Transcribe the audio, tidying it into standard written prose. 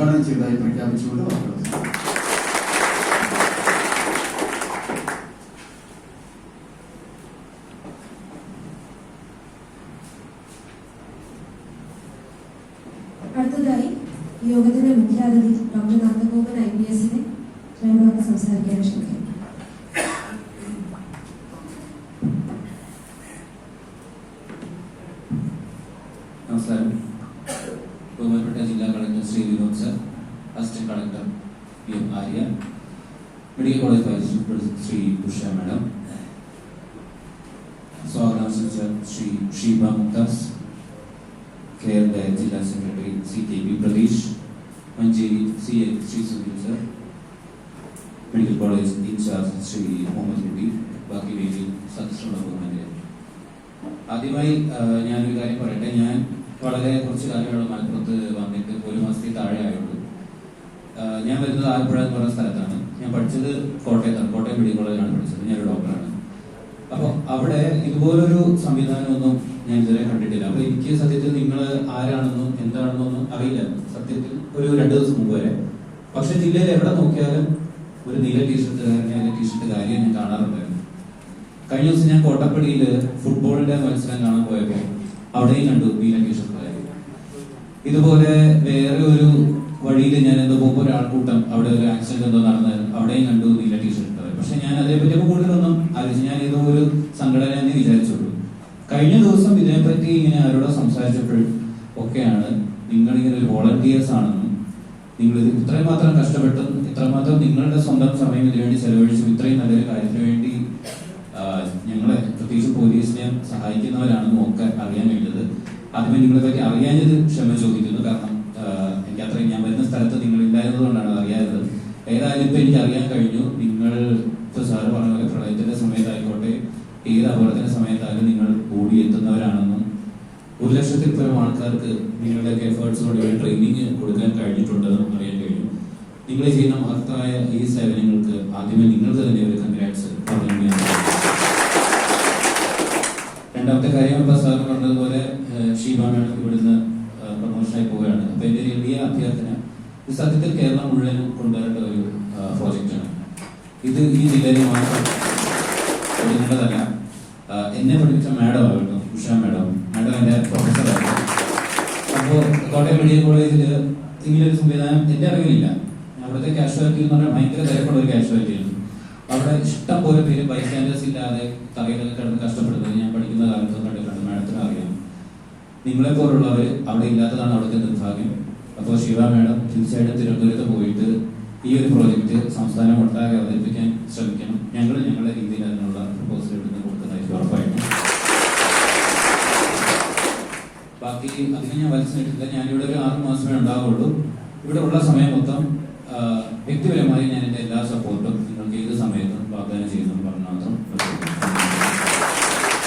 ഉദ്ഘാടനം ചെയ്തതായി പ്രഖ്യാപിച്ചുകൊണ്ട് വാക്കുകൾ. അടുത്തതായി യോഗത്തിന്റെ മുഖ്യാതിഥി ഡോക്ടർ നന്ദഗോപൻ IPSനെ രണ്ടു വാക്ക് സംസാരിക്കാൻ ക്ഷണിക്കുന്നു. നമസ്കാരം. ബഹുമാനപ്പെട്ട ജില്ലാ collector Shri Vinod sir, assistant collector PM Arya, medical college vice principal Shri Usha madam, സ്വാഗതാംശംസർ ശ്രീ ഷീബ മുക്താസ്, കെയർ ജില്ലാ secretary CKP Pratheesh, Manjeri CA Shri Sunil sir, medical college in charge Shri Muhammad Kutty, ബാക്കി വേദി സദസ്സുള്ള ബഹുമാന്യർ. ആദ്യമായി ഞാനൊരു കാര്യം പറയട്ടെ. ഞാൻ വളരെ കുറച്ച് കാലങ്ങൾ മലപ്പുറത്ത് വന്നിട്ട് 1 മാസത്തിൽ താഴെ ആയുള്ളൂ. ഞാൻ വരുന്നത് ആലപ്പുഴ എന്ന് പറയുന്ന സ്ഥലത്താണ്. ഞാൻ പഠിച്ചത് കോട്ടയം മെഡിക്കൽ കോളേജിലാണ് പഠിച്ചത്. ഞാനൊരു ഡോക്ടറാണ്. അപ്പോൾ അവിടെ ഇതുപോലൊരു സംവിധാനമൊന്നും ഞാൻ ഇതുവരെ കണ്ടിട്ടില്ല. അപ്പോൾ എനിക്ക് സത്യത്തിൽ നിങ്ങൾ ആരാണെന്നും എന്താണെന്നൊന്നും അറിയില്ല സത്യത്തിൽ ഒരു 2 ദിവസം മുമ്പ് വരെ. പക്ഷെ ജില്ലയിൽ എവിടെ നോക്കിയാലും ഒരു നീല ടീഷർട്ടുകാരിയെ ഞാൻ കാണാറുണ്ടായിരുന്നു. കഴിഞ്ഞ ദിവസം ഞാൻ കോട്ടപ്പടിയിൽ ഫുട്ബോളിന്റെ മത്സരം കാണാൻ പോയപ്പോൾ അവിടെയും കണ്ടു നീല ടീഷർട്ടുകാരി. ഇതുപോലെ വേറെ ഒരു വഴിയിൽ ഞാൻ എന്തോ പോകുമ്പോൾ ഒരാൾക്കൂട്ടം അവിടെ ഒരു ആക്സിഡന്റ് എന്തോ നടന്നായിരുന്നു, അവിടെയും കണ്ടു നീല ടീഷർട്ടുകാരി. പക്ഷെ ഞാൻ അതേപറ്റി കൂടുതലൊന്നും ആലോചിച്ചു. ഞാൻ ഏതോ ഒരു സംഘടന എന്ന് വിചാരിച്ചുള്ളൂ. കഴിഞ്ഞ ദിവസം ഇതിനെപ്പറ്റി ഇങ്ങനെ ആരോടോ സംസാരിച്ചപ്പോൾ ഒക്കെയാണ് നിങ്ങളിങ്ങനെ ഒരു വോളണ്ടിയേഴ്സ് ആണെന്നും നിങ്ങൾ ഇത്രയും മാത്രം കഷ്ടപ്പെട്ടും ഇത്രമാത്രം നിങ്ങളുടെ സ്വന്തം സമയം ഇതിനുവേണ്ടി ചെലവഴിച്ചും ഇത്രയും നല്ലൊരു കാര്യത്തിന് വേണ്ടി ഞങ്ങളെ പ്രത്യേകിച്ച് പോലീസിനെ സഹായിക്കുന്നവരാണെന്നും ഒക്കെ അറിയാൻ കഴിഞ്ഞത്. ആദ്യമേ നിങ്ങളെ പറ്റി അറിയാഞ്ഞത് ക്ഷമ ചോദിക്കുന്നു. കാരണം എനിക്ക് അത്രയും ഞാൻ വരുന്ന സ്ഥലത്ത് നിങ്ങൾ ഇല്ലായിരുന്നതുകൊണ്ടാണ് അറിയാത്തത്. ഏതായാലും ഇപ്പൊ എനിക്ക് അറിയാൻ കഴിഞ്ഞു. നിങ്ങൾ ഇപ്പൊ സാറ് പറഞ്ഞ പോലെ പ്രളയത്തിന്റെ സമയത്തായിക്കോട്ടെ ഏത് അപകടത്തിന്റെ സമയത്തായാലും നിങ്ങൾ കൂടി എത്തുന്നവരാണെന്നും 1 ലക്ഷത്തിൽ പരം ആൾക്കാർക്ക് നിങ്ങളുടെ എഫേർട്സിനോട് ട്രെയിനിങ് കൊടുക്കാൻ കഴിഞ്ഞിട്ടുണ്ടെന്നും അറിയാൻ കഴിഞ്ഞു. നിങ്ങൾ ചെയ്യുന്ന മഹത്തായ ഈ സേവനങ്ങൾക്ക് ആദ്യമേ നിങ്ങൾക്ക് തന്നെ ഒരു കൺഗ്രാറ്റ്സ് പറഞ്ഞു. രണ്ടാമത്തെ കാര്യം ഇപ്പൊ സാർ പറഞ്ഞതുപോലെ ഷീബ മാഡം ഇവിടുന്ന് പ്രൊമോഷനായി പോവുകയാണ്. അപ്പൊ എന്റെ ഒരു വലിയ അഭ്യർത്ഥന, ഇത് സത്യത്തിൽ കേരളം മുഴുവനും കൊണ്ടുവരേണ്ട ഒരു പ്രോജക്റ്റാണ്. ഇത് ഈ ജില്ലയിൽ മാത്രം നിങ്ങളതല്ല. എന്നെ പഠിപ്പിച്ച മാഡം ആകട്ടോ, ഉഷ മാഡം എന്റെ പ്രൊഫസറായിരുന്നു. അപ്പോൾ കോട്ടയം മെഡിക്കൽ കോളേജിൽ ഇങ്ങനൊരു സംവിധാനം എന്റെ അറിവിലില്ല. അവിടുത്തെ കാഷ്വാലിറ്റി എന്ന് പറഞ്ഞാൽ ഭയങ്കര തിരക്കുള്ള ഒരു കാഷ്വാലിറ്റിയാണ്. അവിടെ ഇഷ്ടം പോലെ പേര് ബൈസ്റ്റാൻഡേഴ്സ് ഇല്ലാതെ തറയിലൊക്കെ കിടന്ന് കഷ്ടപ്പെടുന്നത് ഞാൻ പഠിക്കുന്ന കാലത്ത് കണ്ടിട്ടുണ്ട്. മാഡത്തിന് അറിയാം. നിങ്ങളെ പോലുള്ളവർ അവിടെ ഇല്ലാത്തതാണ് അവിടുത്തെ നിർഭാഗ്യം. അപ്പോൾ ശിവ മാഡം തീർച്ചയായിട്ടും തിരുവനന്തപുരത്ത് പോയിട്ട് ഈ ഒരു പ്രോജക്റ്റ് സംസ്ഥാനം ഒട്ടാകെ അവതരിപ്പിക്കാൻ ശ്രമിക്കണം. ഞങ്ങളുടെ രീതിയിൽ അതിനുള്ള പ്രപ്പോസൽ ഇവിടുന്ന് കൊടുക്കുന്നതായിരിക്കും ഉറപ്പായിട്ടും. ബാക്കി അതിന് ഞാൻ വലിച്ചിട്ടില്ല. ഞാനിവിടെ ഒരു 6 മാസമേ ഉണ്ടാവുള്ളൂ. ഇവിടെ ഉള്ള സമയം മൊത്തം വ്യക്തിപരമായി ഞാൻ എൻ്റെ എല്ലാ സപ്പോർട്ടും നിങ്ങൾക്ക് ഏത് സമയത്തും വാഗ്ദാനം ചെയ്യുന്നു പറഞ്ഞു മാത്രം.